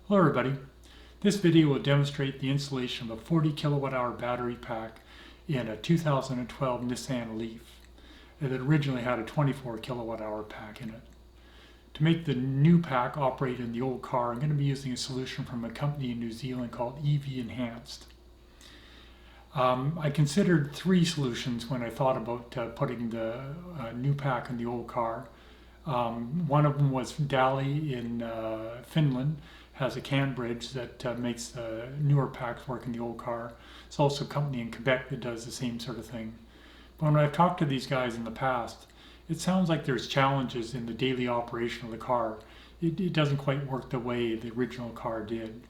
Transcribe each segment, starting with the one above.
Hello everybody. This video will demonstrate the installation of a 40 kilowatt hour battery pack in a 2012 Nissan Leaf that originally had a 24 kilowatt hour pack in it. To make the new pack operate in the old car, I'm going to be using a solution from a company in New Zealand called EV Enhanced. I considered three solutions when I thought about putting the new pack in the old car. One of them was Dali in Finland. Has a CAN bridge that makes the newer packs work in the old car. It's also a company in Quebec that does the same sort of thing. But when I've talked to these guys in the past, it sounds like there's challenges in the daily operation of the car. It doesn't quite work the way the original car did.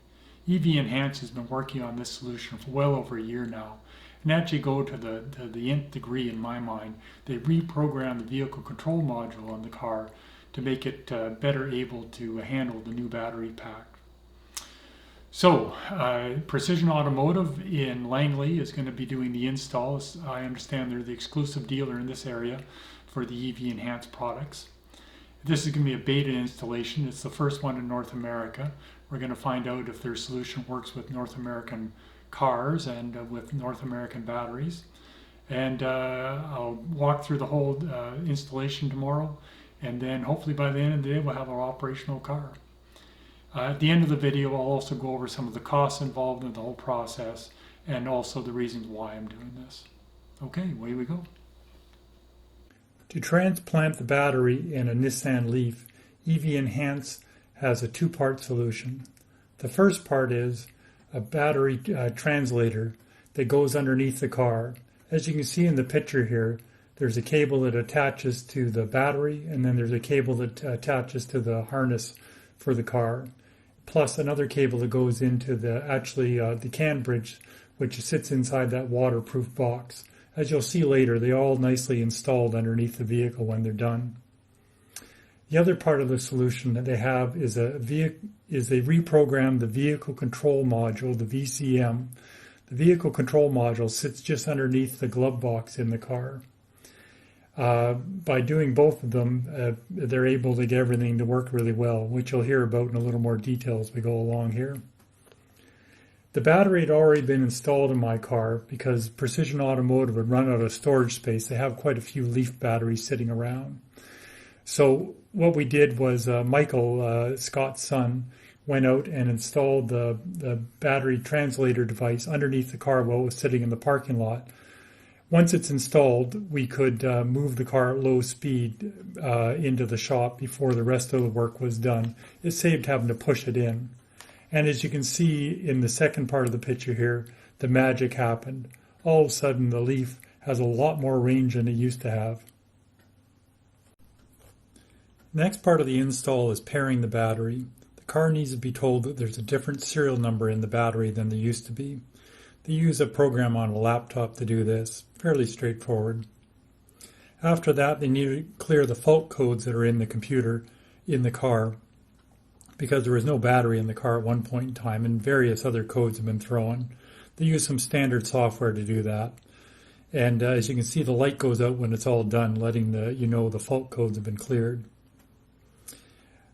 EV Enhance has been working on this solution for well over a year now. And actually go to the nth degree in my mind. They reprogrammed the vehicle control module on the car to make it better able to handle the new battery pack. So, Precision Automotive in Langley is going to be doing the install. I understand they're the exclusive dealer in this area for the EV Enhanced products. This is going to be a beta installation. It's the first one in North America. We're going to find out if their solution works with North American cars and with North American batteries. And I'll walk through the whole installation tomorrow, and then hopefully by the end of the day we'll have our operational car. At the end of the video, I'll also go over some of the costs involved in the whole process and also the reasons why I'm doing this. Okay, away we go. To transplant the battery in a Nissan Leaf, EV Enhance has a two-part solution. The first part is a battery translator that goes underneath the car. As you can see in the picture here, there's a cable that attaches to the battery, and then there's a cable that attaches to the harness for the car, plus another cable that goes into the CAN bridge, which sits inside that waterproof box. As you'll see later, they're all nicely installed underneath the vehicle when they're done. The other part of the solution that they have is they reprogram the vehicle control module, the VCM. The vehicle control module sits just underneath the glove box in the car. By doing both of them, they're able to get everything to work really well, which you'll hear about in a little more detail as we go along here. The battery had already been installed in my car because Precision Automotive had run out of storage space. They have quite a few Leaf batteries sitting around. So what we did was Michael, Scott's son, went out and installed the battery translator device underneath the car while it was sitting in the parking lot. Once it's installed, we could move the car at low speed into the shop before the rest of the work was done. It saved having to push it in. And as you can see in the second part of the picture here, the magic happened. All of a sudden, the Leaf has a lot more range than it used to have. Next part of the install is pairing the battery. The car needs to be told that there's a different serial number in the battery than there used to be. They use a program on a laptop to do this. Fairly straightforward. After that, they need to clear the fault codes that are in the computer in the car, because there was no battery in the car at one point in time and various other codes have been thrown. They use some standard software to do that. And as you can see, the light goes out when it's all done, letting the fault codes have been cleared.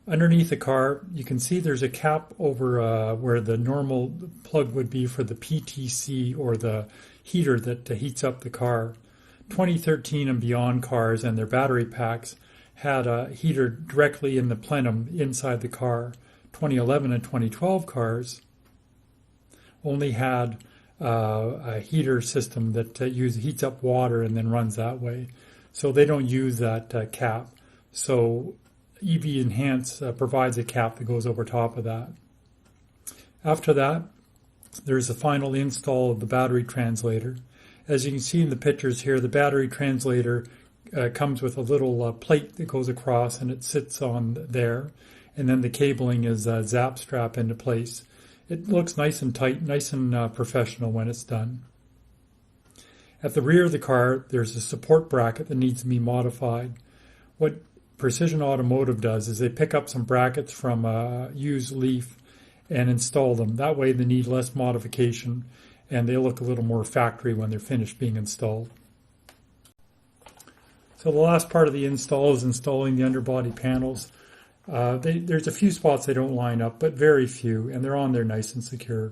Underneath the car, you can see there's a cap over where the normal plug would be for the PTC, or the heater that heats up the car. 2013 and beyond cars and their battery packs had a heater directly in the plenum inside the car. 2011 and 2012 cars only had a heater system that heats up water and then runs that way. So they don't use that cap. So EV Enhance provides a cap that goes over top of that. After that, there's the final install of the battery translator. As you can see in the pictures here, the battery translator comes with a little plate that goes across and it sits on there. And then the cabling is zap strap into place. It looks nice and tight, nice and professional when it's done. At the rear of the car, there's a support bracket that needs to be modified. What Precision Automotive does is they pick up some brackets from a used Leaf and install them. That way they need less modification and they look a little more factory when they're finished being installed. So the last part of the install is installing the underbody panels. There's a few spots they don't line up, but very few, and they're on there nice and secure.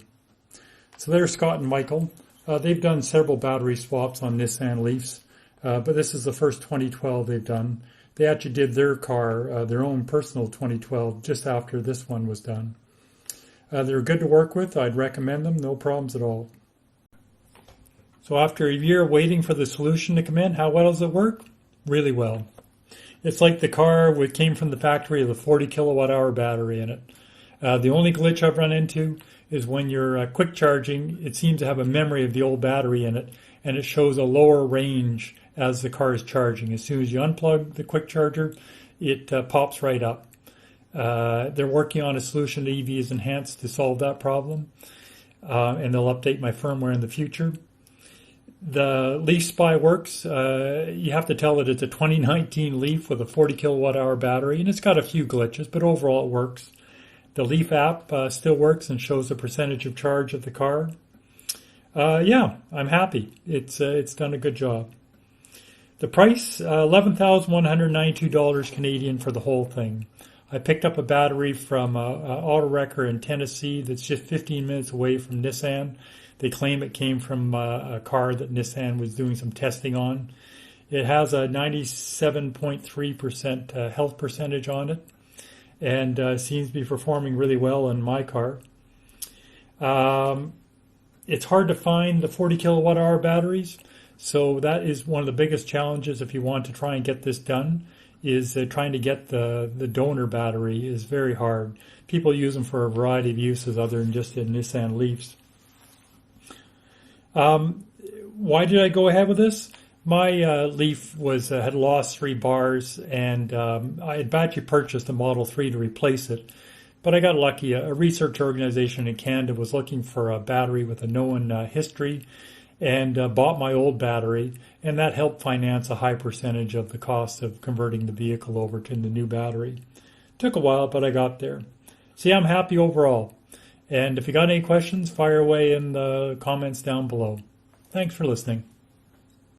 So there's Scott and Michael. They've done several battery swaps on Nissan Leafs, but this is the first 2012 they've done. They actually did their car, their own personal 2012, just after this one was done. They're good to work with. I'd recommend them. No problems at all. So after a year waiting for the solution to come in, how well does it work? Really well. It's like the car came from the factory with a 40 kilowatt hour battery in it. The only glitch I've run into is when you're quick charging, it seems to have a memory of the old battery in it, and it shows a lower range as the car is charging. As soon as you unplug the quick charger, it pops right up. They're working on a solution to EVs Enhanced to solve that problem, and they'll update my firmware in the future. The Leaf Spy works. You have to tell it it's a 2019 Leaf with a 40 kilowatt hour battery, and it's got a few glitches, but overall it works. The Leaf app still works and shows the percentage of charge of the car. Yeah, I'm happy. It's done a good job. The price, $11,192 Canadian for the whole thing. I picked up a battery from Auto Wrecker in Tennessee that's just 15 minutes away from Nissan. They claim it came from a car that Nissan was doing some testing on. It has a 97.3% health percentage on it, and seems to be performing really well in my car. It's hard to find the 40 kilowatt hour batteries, so that is one of the biggest challenges if you want to try and get this done, is trying to get the donor battery is very hard. People use them for a variety of uses other than just in Nissan Leafs. Why did I go ahead with this? My Leaf had lost 3 bars, and I had actually purchased a Model 3 to replace it. But I got lucky. A research organization in Canada was looking for a battery with a known history, and bought my old battery, and that helped finance a high percentage of the cost of converting the vehicle over to the new battery. Took a while, but I got there. See, I'm happy overall. And if you got any questions, fire away in the comments down below. Thanks for listening.